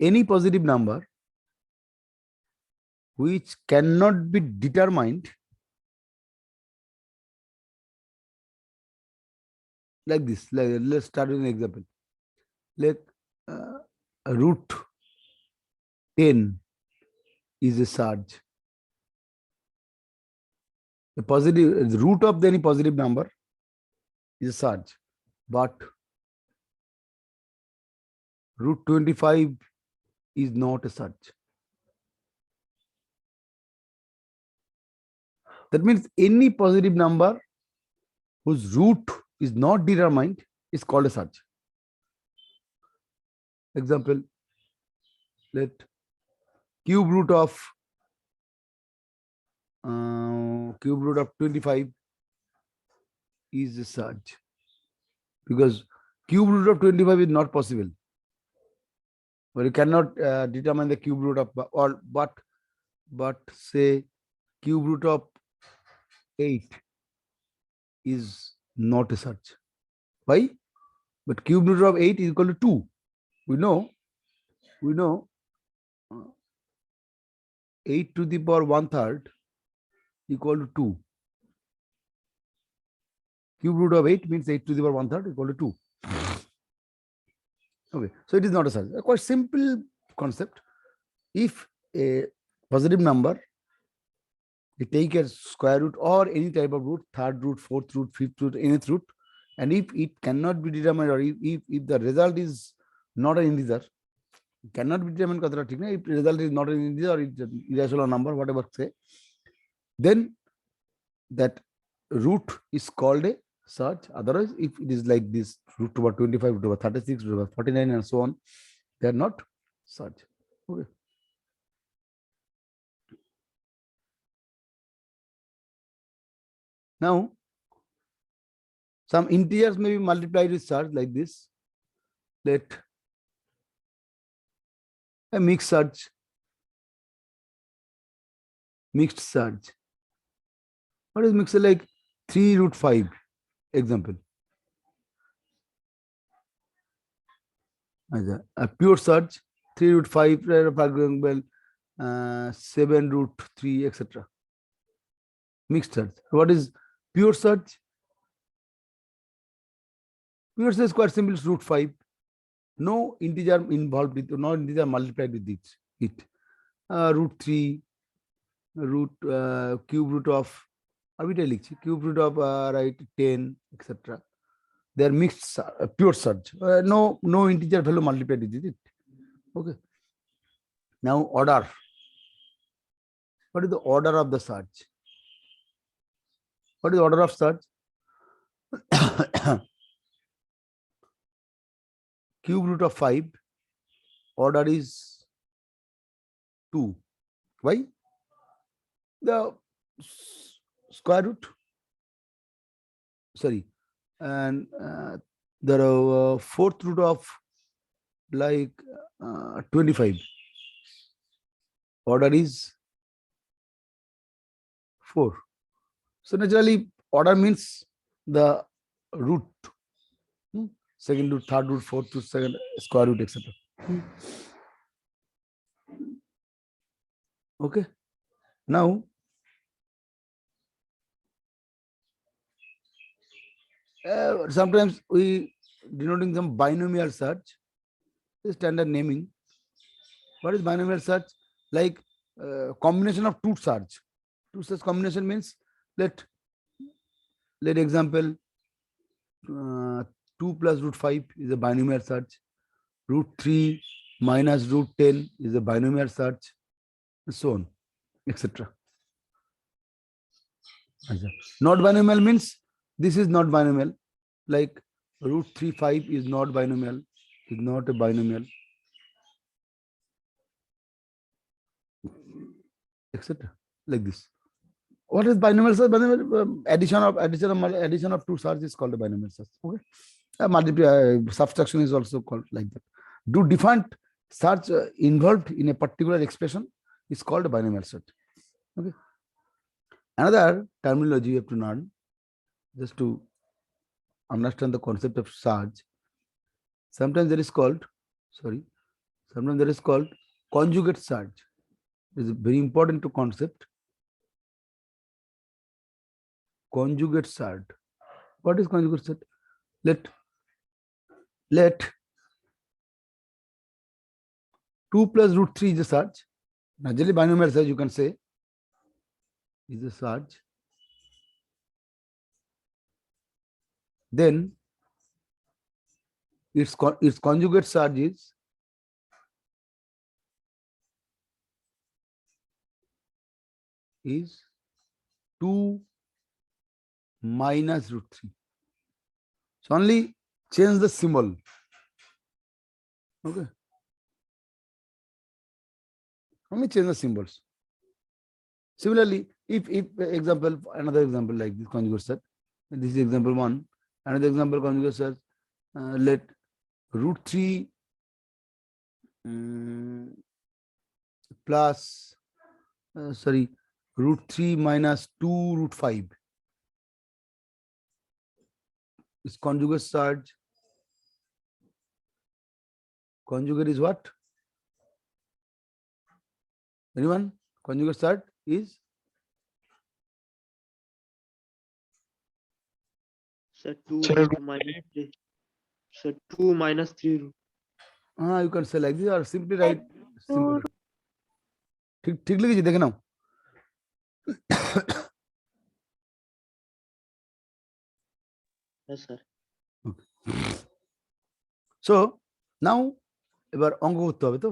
any positive number which cannot be determined, like this. Let's start with an example. Like root 10 is a surge. The root of any positive number is a surge, but root 25 is not a surge. That means any positive number whose root is not determined is called a surge. Example, let cube root of 25 is a surge, because cube root of 25 is not possible. But you cannot determine the cube root of, or but say cube root of 8 is not a surge. Why? But cube root of 8 is equal to 2. We know 8 to the power 1/3 equal to 2. Cube root of 8 means 8 to the power 1/3 equal to 2. Okay, so it is not a surge. A quite simple concept. If a positive number, you take a square root or any type of root, third root, fourth root, fifth root, nth root, and if it cannot be determined, or if the result is not an integer, cannot be determined, if the result is not an integer or it's an irrational number, whatever say, then that root is called a surge. Otherwise, if it is like this, root over 25, root over 36, root over 49, and so on, they are not surge. Okay. Now, some integers may be multiplied with surge like this. Let a mixed surge. What is mixed? Like 3 root 5, example. A pure surge, 3 root 5, for example, 7 root 3, etc. Mixed surge. What is pure surge? Pure surge is quite simple, it's root 5. No integer involved with, no integer multiplied with it. Root 3, root cube root of, cube root of right 10, etc. They are mixed, pure surge. No integer value multiplied with it. Okay. Now order. What is the order of the surge? What is the order of surge? Cube root of 5, order is 2. Why? The square root, sorry, and the fourth root of like 25, order is 4. So naturally, order means the root, second root, third root, fourth root, second square root, etc. Okay. Now, sometimes we denoting some binomial surge, standard naming. What is binomial surge? Like combination of two surge. Two such combination means, let example 2 plus root 5 is a binomial surge. Root 3 minus root 10 is a binomial surge, and so on, etc. Not binomial means this is not binomial. Like root 3 5 is not binomial, is not a binomial, etc. Like this. What is binomial surge? Binomial addition of two surges is called a binomial surge. Okay. Subtraction is also called like that. Do different surge involved in a particular expression is called a binomial surge. Okay. Another terminology you have to learn just to understand the concept of surge. Sometimes there is called, Sometimes that is called conjugate surge. It is very important to concept. Conjugate surge. What is conjugate surge? Let 2 plus root 3 is a surge. Naturally, binomial surge you can say is a surge. Then its conjugate surge is 2 minus root 3. So only change the symbol. Okay. Only change the symbols. Similarly, if example, another example like this conjugate surge, this is example 1, another example conjugate surge, let root 3 plus, root 3 minus 2 root 5 is conjugate surge. Conjugate is what? Anyone? Conjugate surge is? Sir, 2 root minus 3. Sir, 2 minus 3 root. You can say like this or simply write simple. ठीक लिखिए देखे ना. Yes, sir. Okay. So now এবার অঙ্ক করতে হবে তো.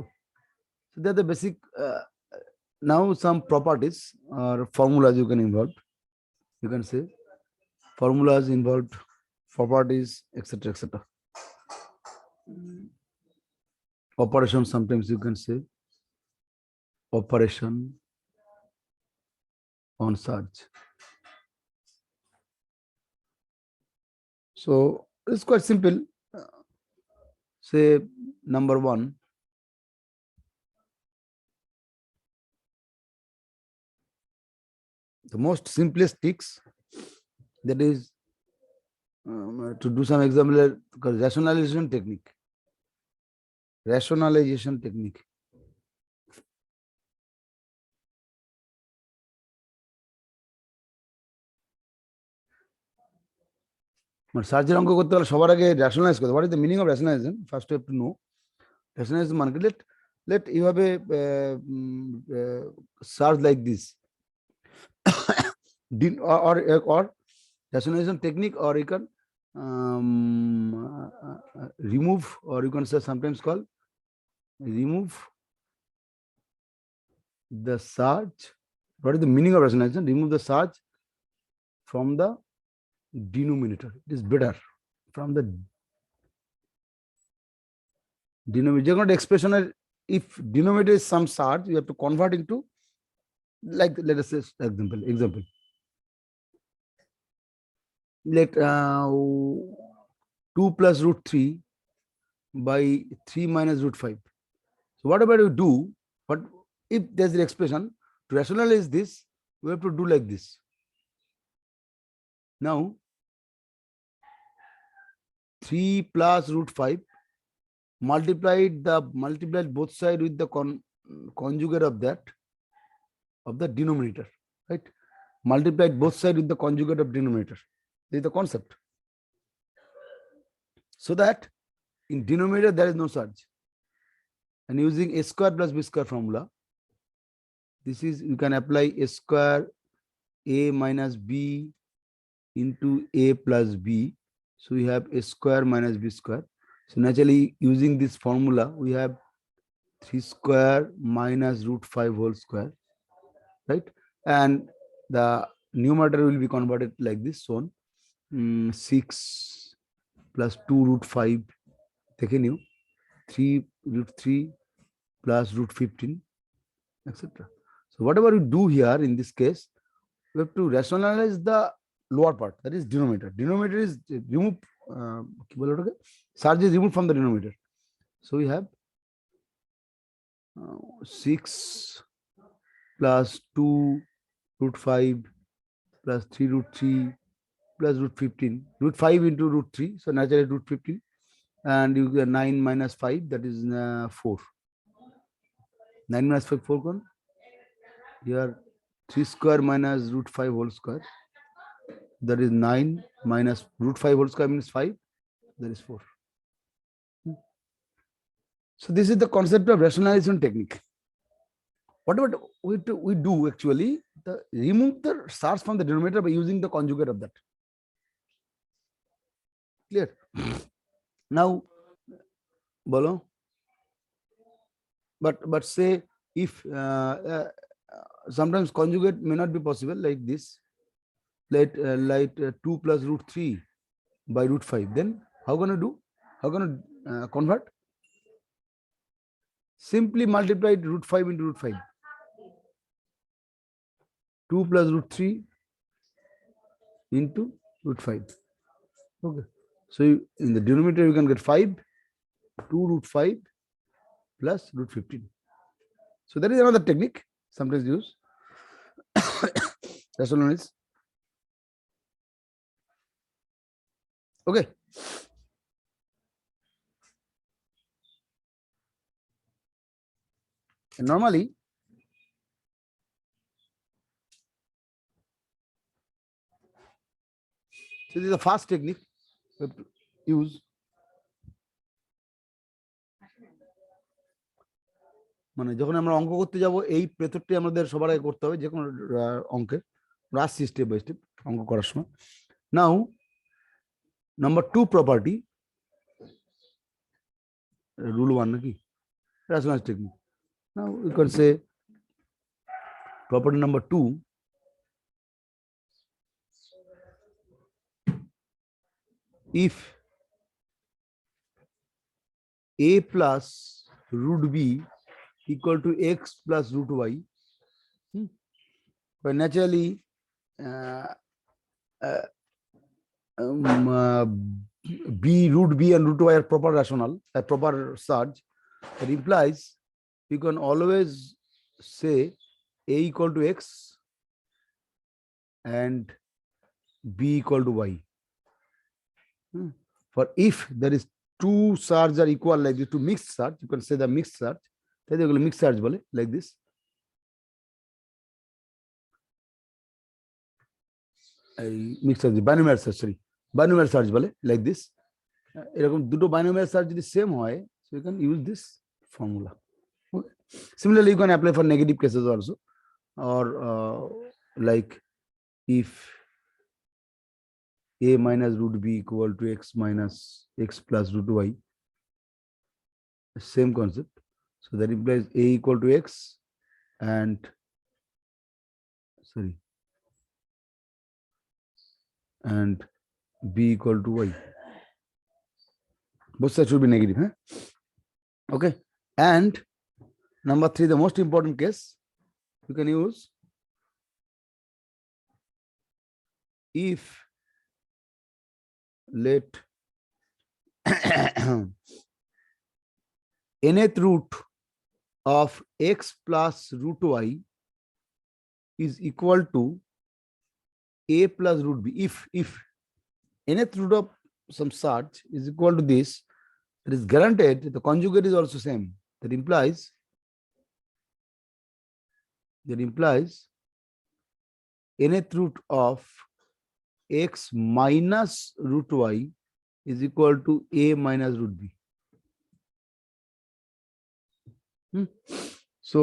So that the basic now some properties or formulas you can involve. You can say formulas involved, properties, etc. etc. Operation, sometimes you can say operation on surge. So it's quite simple. Say number 1. The most simplest tricks, that is to do some example, rationalization technique. Rationalization technique. সার্চের অঙ্ক করতে হলে সবার আগে rationalise করতে, what is the meaning of rationalisation? First have to know rationalisation মানে কি। Late এইভাবে search like this or rationalization technique, or you can remove, or you can say sometimes call remove the surge. What is the meaning of rationalization? Remove the surge from the denominator. It is better from the denominator. Not expression. If denominator is some surge, you have to convert into, like, let us say example. Let 2 plus root 3 by 3 minus root 5. So whatever you do, but if there's an expression to rationalize this, we have to do like this. Now 3 plus root 5 multiplied both sides with the conjugate of that, of the denominator, right? Multiplied both sides with the conjugate of denominator. This is the concept. So that in denominator there is no surge. And using a square plus b square formula, this is, you can apply a square a minus b into a plus b. So we have a square minus b square. So naturally, using this formula, we have 3 square minus root 5 whole square, right? And the numerator will be converted like this. So 6 plus 2 root 5, take new 3 root 3 plus root 15, etc. So whatever you do here in this case, we have to rationalize the lower part, that is denominator. Denominator is removed, surge is removed from the denominator. So we have 6 plus 2 root 5 plus 3 root 3 plus root 15, root 5 into root 3, so naturally root 15, and you get 9 minus 5, that is 4. 9 minus 5, 4 gone. Here 3 square minus root 5 whole square. That is 9 minus root 5 whole square means 5. That is 4. So this is the concept of rationalization technique. Whatever we do actually, remove the stars from the denominator by using the conjugate of that. Clear? Now, bolo. But say if sometimes conjugate may not be possible like this, like 2 plus root 3 by root 5. Then how gonna do? How gonna convert? Simply multiply root 5 into root 5. 2 plus root 3 into root 5. Okay. So in the denominator you can get 5, 2 root 5 plus root 15. So that is another technique sometimes used. That's all is. Okay. And normally, so this is a fast technique we have to use. মানে যখন আমরা অঙ্ক করতে যাব এই মেথডটি আমাদের সবার আগে করতে হবে যে কোনো অঙ্কের আসছি স্টেপ বাই স্টেপ অঙ্ক করার সময় নাও নাম্বার 2 প্রপার্টি রুল 1 নাকি rationalized technique now you can say property number 2 if a plus root b equal to x plus root y. But naturally, b root b and root y are proper rational, a proper surge. That implies you can always say a equal to x and b equal to y. For if there is two surges are equal like this, two mixed surge, you can say the mixed surge. They will mixed surge like this. Mixed surge, binomial surge, sorry, binomial surge like this. এরকম দুটো binomial surge যদি same হয়, so you can use this formula. Okay. Similarly, you can apply for negative cases also, or like if a minus root b equal to x minus x plus root y, same concept. So that implies a equal to x and sorry and b equal to y. Both sides should be negative, huh? Okay. And number 3, the most important case, you can use if let nth root of x plus root y is equal to a plus root b. If nth root of some surge is equal to this, it is guaranteed the conjugate is also same. That implies nth root of x minus root y is equal to a minus root b. So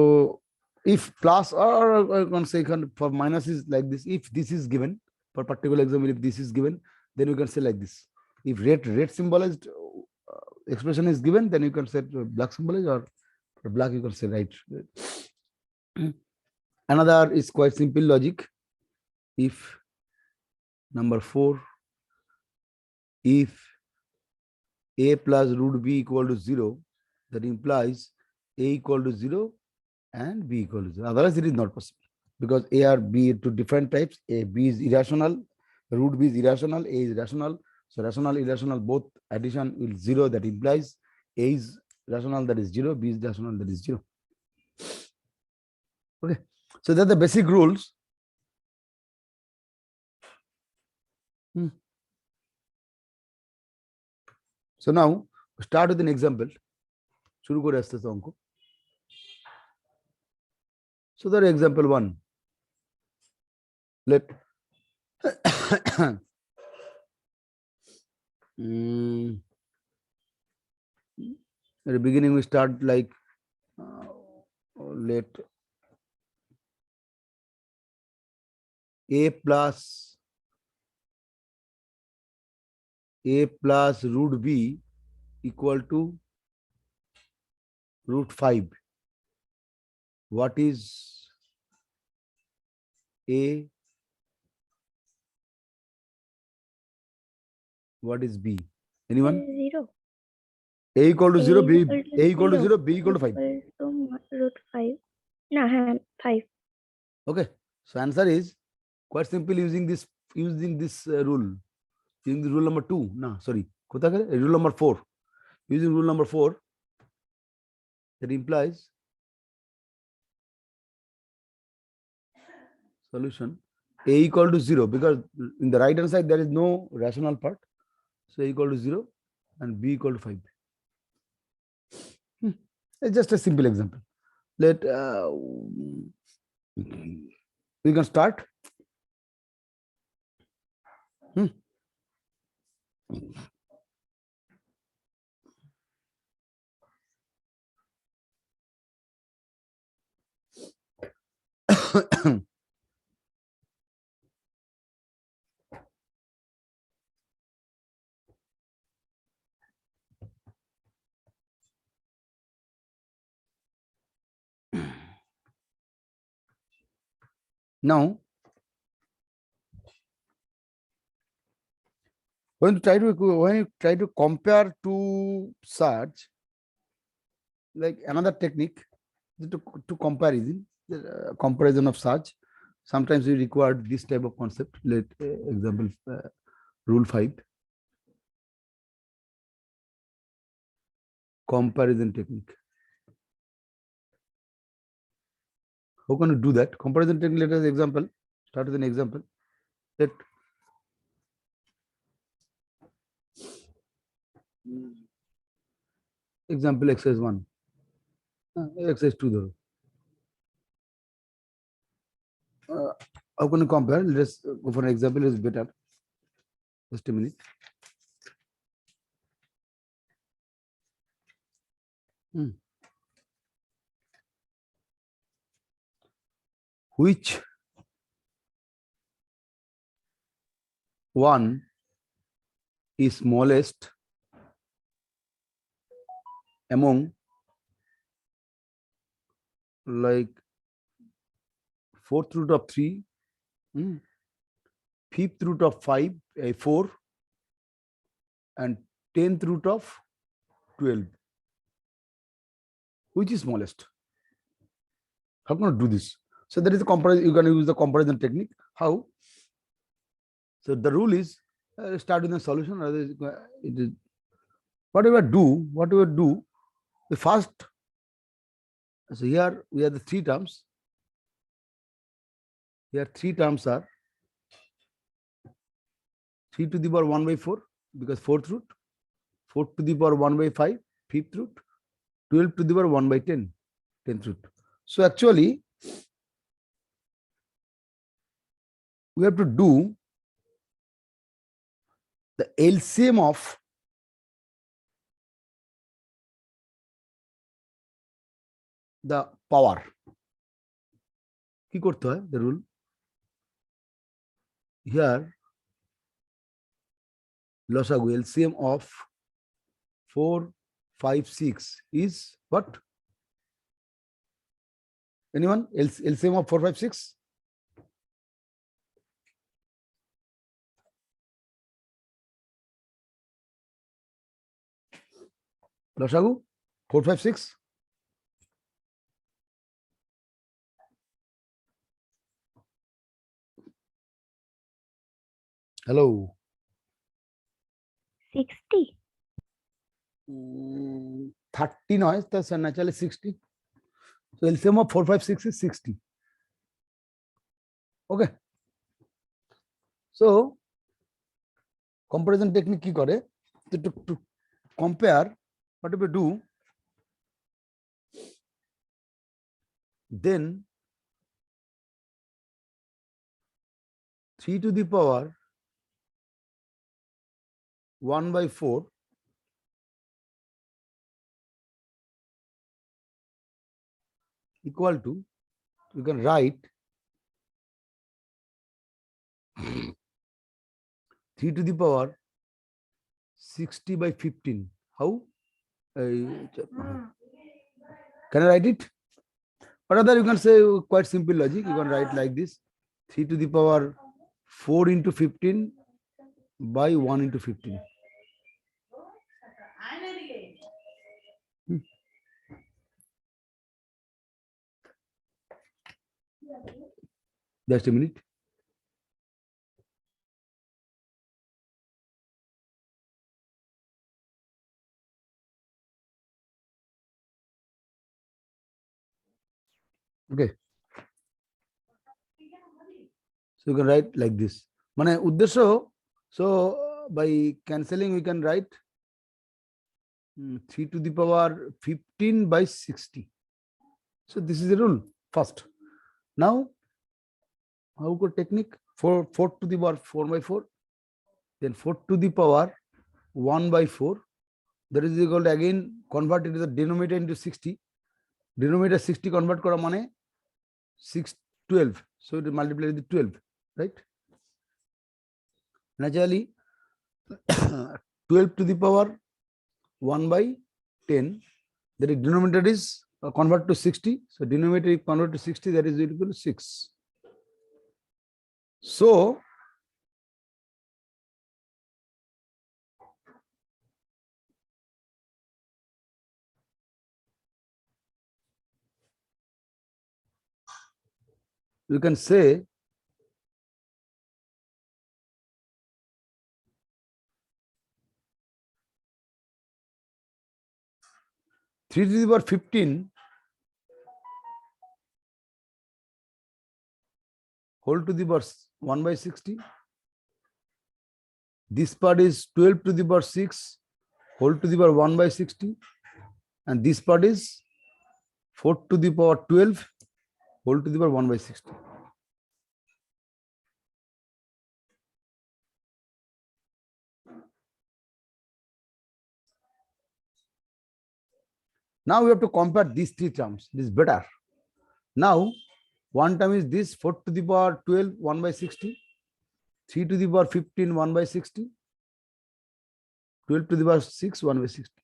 if plus or I can say for minus is like this, if this is given for particular example, if this is given, then you can say like this. If red symbolized expression is given, then you can say black symbolized, or for black you can say right. Another is quite simple logic. If number 4, if a plus root b equal to 0, that implies a equal to 0 and b equal to 0. Otherwise, it is not possible because a or b to different types. A b is irrational, root b is irrational, a is rational. So rational, irrational, both addition will 0. That implies a is rational, that is 0. B is rational, that is 0. Okay. So that's the basic rules. So now start with an example. শুরু করে আসতেছে অঙ্ক So that example one. Let at the beginning we start like let a plus root b equal to root 5. What is a? What is b? Anyone? 0. A equal to 0, b A equal to 0, zero. b equal to 5. Equal to root 5. No, 5. Okay. So answer is quite simple using this rule. Using the rule number 2. No, sorry. Rule number 4. Using rule number 4, that implies solution a equal to 0, because in the right hand side there is no rational part. So a equal to 0 and b equal to 5. It's just a simple example. Let we can start. Now, when you try to compare two such, like another technique to comparison, comparison of such, sometimes we require this type of concept. Let example rule 5, comparison technique. How can you do that? Comparison technique, let us example, start with an example. Let example exercise 1, exercise 2 though. How can you compare? Let's go for an example is better. Just a minute. Which one is smallest among like 4th root of 3, 5th root of 5, 4, and 10th root of 12? Which is smallest? How can you do this? So there is a comparison. You can use the comparison technique. How? So the rule is start with the solution. It is whatever do. We first. So here we have the 3 terms. Here 3 terms are 3 to the power 1 by 4, because 4th root, 4 to the power 1 by 5, 5th root, 12 to the power 1 by 10, 10th root. So actually, we have to do the LCM of the power. কি করতে হয়? The rule here, লসাগু LCM of 4, 5, 6 is what? Anyone? LCM of 4, 5, 6? লসাগু 4, 5, 6? Hello. 60. 30 noise, that's naturally 60. So LCM of 4, 5, 6 is 60. Okay. So comparison technique কি করে? To compare, what do we do? Then 3 to the power 1 by 4 equal to, you can write 3 to the power 60 by 15. How? Can I write it? Or rather, you can say quite simple logic. You can write like this: 3 to the power 4 into 15 by 1 into 15. Just a minute. Okay. So you can write like this. Mane uddesho. So by cancelling, we can write 3 to the power 15 by 60. So this is the rule first. Now, how good technique? 4 to the power 4 by 4. Then 4 to the power 1 by 4. That is equal to, again convert it to the denominator into 60. Denominator 60 convert kora mane 6 12. So it multiply with 12, right? Naturally 12 to the power 1 by 10. The denominator is convert to 60. So denominator is convert to 60, that is equal to 6. So you can say three to the power 15 whole to the power 1 by 60. This part is 12 to the power 6 whole to the power 1 by 60. And this part is 4 to the power 12 whole to the power 1 by 60. Now we have to compare these three terms. This is better. Now, one term is this 4 to the power 12 1 by 60, 3 to the power 15 1 by 60, 12 to the power 6 1 by 60.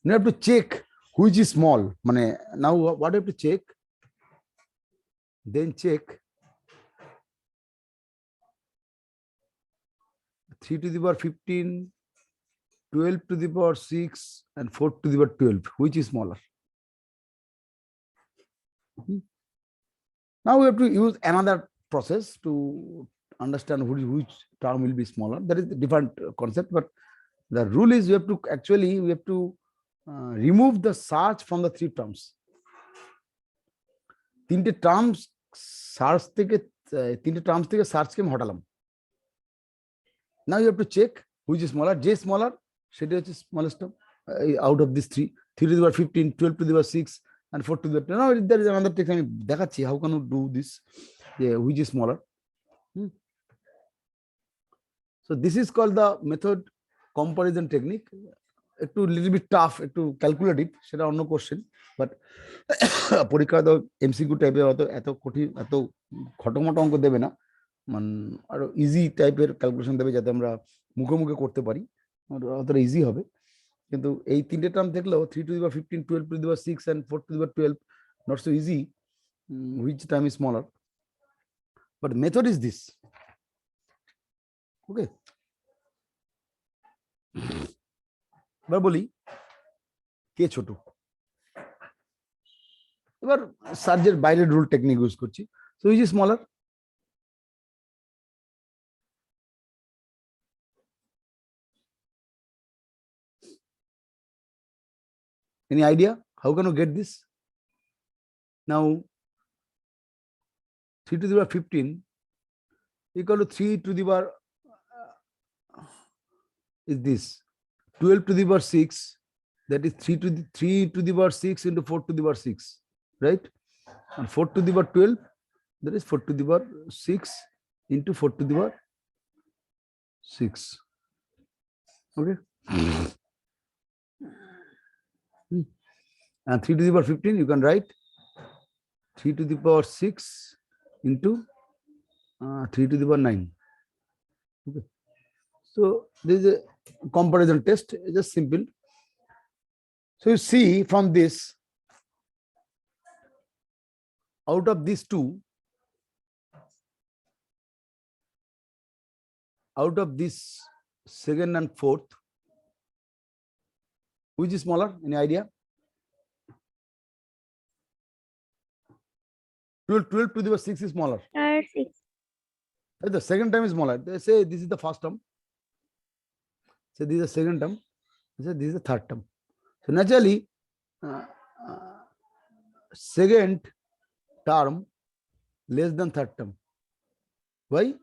Now you have to check which is small. Now what you have to check? Then check 3 to the power 15, 12 to the power 6 and 4 to the power 12. Which is smaller? Now we have to use another process to understand which term will be smaller. That is a different concept, but the rule is we have to remove the search from the three terms. তিনটে terms search থেকে search কে আমি হটালাম. Now you have to check which is smaller. J smaller, সেটা হচ্ছে smallest term out of these three. 3 to the power 15, 12 to the power 6 and 4 to the power 10. Now there is another trick আমি দেখাচ্ছি how can you do this, which is smaller. So this is called the method comparison technique. একটু little bit tough, একটু calculative, সেটা অন্য question, but পরীক্ষা তো MCQ টাইপের এত কঠিন এত খটোমটো অঙ্ক দেবে না, আরো ইজি টাইপের ক্যালকুলেশন দেবে যাতে আমরা মুখে মুখে করতে পারি, অতটা ইজি হবে। কিন্তু এই তিনটে টার্ম দেখলেও 3 to the power 15, 12 to the power 6 and 4 to the power 12, not so easy, which term is smaller, but method is this. Okay, এবার বলি কে ছোট। এবার সার্জের বাইরের রুল টেকনিক ইউজ করছি। So which is smaller? Any idea how can you get this? Now 3 to the power 15 equal to 3 to the power is this 12 to the power 6, that is 3 to the power 6 into 4 to the power 6, right? And 4 to the power 12, that is 4 to the power 6 into 4 to the power 6. Okay. And 3 to the power 15, you can write 3 to the power 6 into 3 to the power 9. Okay. So this is a comparison test, just simple. So you see from this, out of these two, out of this second and fourth, which is smaller? Any idea? 12 to the power 6 is smaller. 6. The second term is smaller. They say this is the first term. So this is the second term. They say this is the third term. So naturally, second term less than third term. Why?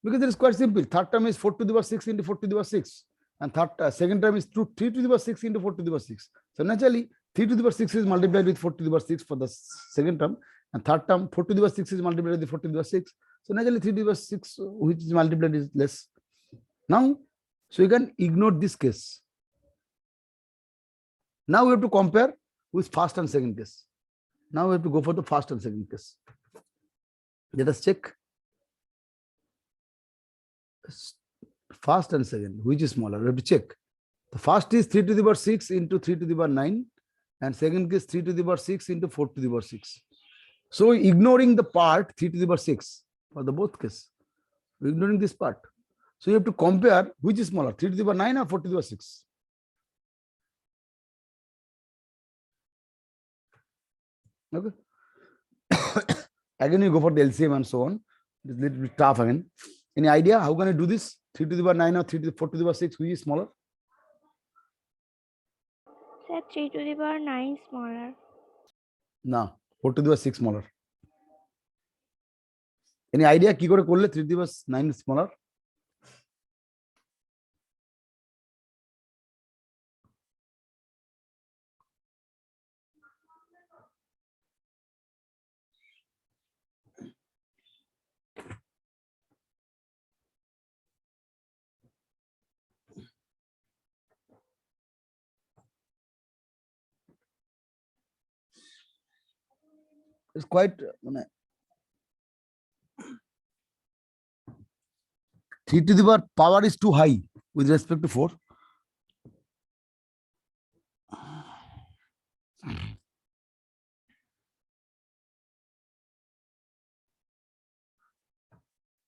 Because it is quite simple. Third term is 4 to the power 6 into 4 to the power 6. And second term is 3 to the power 6 into 4 to the power 6. So naturally, 3 to the power 6 is multiplied with 4 to the power 6 for the second term. And third term, 4 to the power 6 is multiplied with 4 to the power 6. So naturally, 3 to the power 6, which is multiplied, is less. Now, so you can ignore this case. Now we have to compare with first and second case. Now we have to go for the first and second case. Let us check. First and second, which is smaller? We have to check. The first is 3 to the power 6 into 3 to the power 9. And second case 3 to the power 6 into 4 to the power 6. So ignoring the part 3 to the power 6 for the both case. We're ignoring this part. So you have to compare which is smaller, 3 to the power 9 or 4 to the power 6. Okay. Again, you go for the LCM and so on. It's a little bit tough again. Any idea how can I do this? 3 to the power 9 or 4 to the power 6, which is smaller? Sir, 3 to the power 9 smaller. No, 4 to the power 6 smaller. Any idea ki kore korle 3 to the power 9 smaller? It's quite 3 to the power is too high with respect to 4.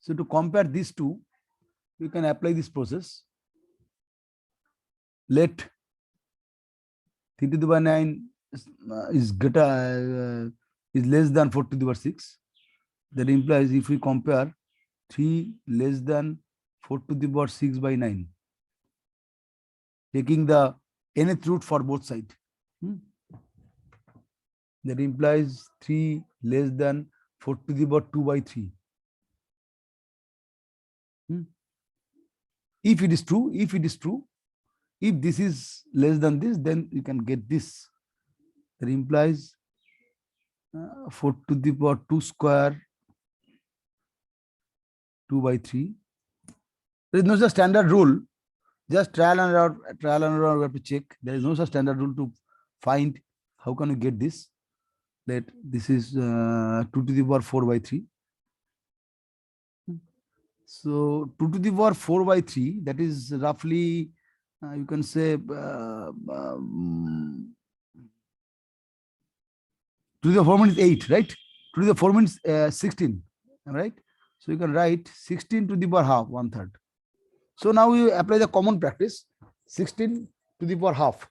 So to compare these two, you can apply this process. Let 3 to the power 9 is greater is less than 4 to the power 6. That implies if we compare 3 less than 4 to the power 6 by 9, taking the nth root for both sides. That implies 3 less than 4 to the power 2 by 3. If it is true, if this is less than this, then you can get this. That implies 4 to the power 2 square 2 by 3. There is no such standard rule. Just trial and error, we have to check. There is no such standard rule to find how can you get this. Let this is 2 to the power 4 by 3. So 2 to the power 4 by 3, that is roughly, you can say, 2 to the 4 means 8, right? 2 to the 4 means 16, right? So you can write 16 to the power half, 1/3. So now you apply the common practice, 16 to the power half,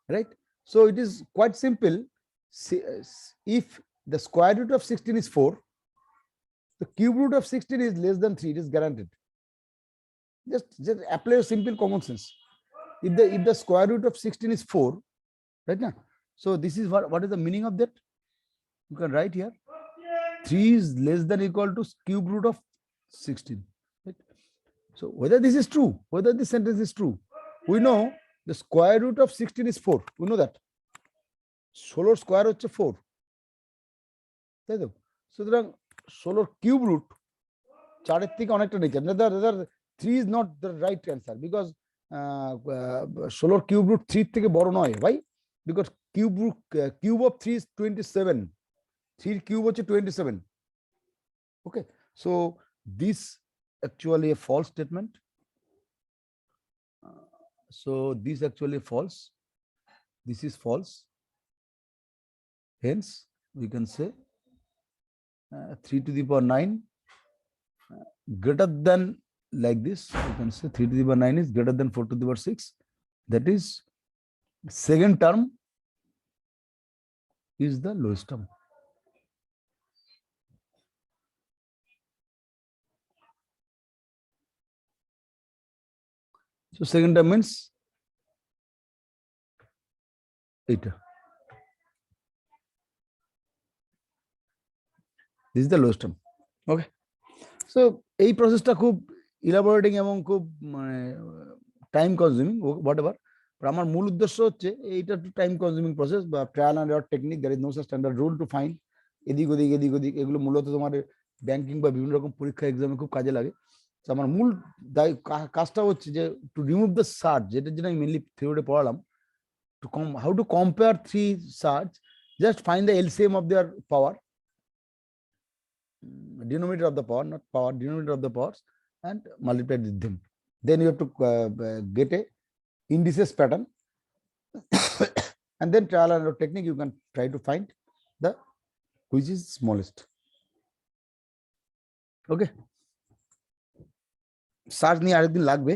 right? So it is quite simple. If the square root of 16 is 4, the cube root of 16 is less than 3, it is guaranteed. Just apply a simple common sense. If the square root of 16 is 4, right now, so this is what is the meaning of that? You can write here 3 is less than equal to cube root of 16. Right? So whether this is true, whether this sentence is true, we know the square root of 16 is 4. We know that. 16 square হচ্ছে 4. তাই তো? সুতরাং 16 cube root চারের থেকে অনেকটা নিচে। Three is not the right answer because 16 cube root 3 থেকে বড় নয় ভাই, because cube of 3 is 27, 3 cube হচ্ছে 27. Okay, so this actually a false statement. So this actually false, this is false, hence we can say 3 to the power 9 greater than, like this you can say 3 to the power 9 is greater than 4 to the power 6. That is second term is the lowest term. So second term means এটা, this is the lowest term. Okay, so এই প্রসেসটা খুব ইলাবোরেটিং এবং খুব মানে time consuming whatever, আমার মূল উদ্দেশ্য হচ্ছে এইটা একটু টাইম কনজিউমিং প্রসেস বা trial and error technique, there is no standard rule to find. এদিক ওদিক এগুলো মূলত তোমার ব্যাংকিং বা বিভিন্ন রকম পরীক্ষা এক্সামে খুব কাজে লাগে। তো আমার মূল কাজটা হচ্ছে যে টু রিমুভ দ্য সার্চ, যেটার জন্য আমি mainly থিওরিতে পড়ালাম, to how to compare three search, just find the LCM of their power, denominator of the power, not power, denominator of the powers, and multiply with them. Then you have to get a indices pattern and then trial and error technique you can try to find the which is smallest. Okay, search নিয়ে আরেকদিন লাগবে।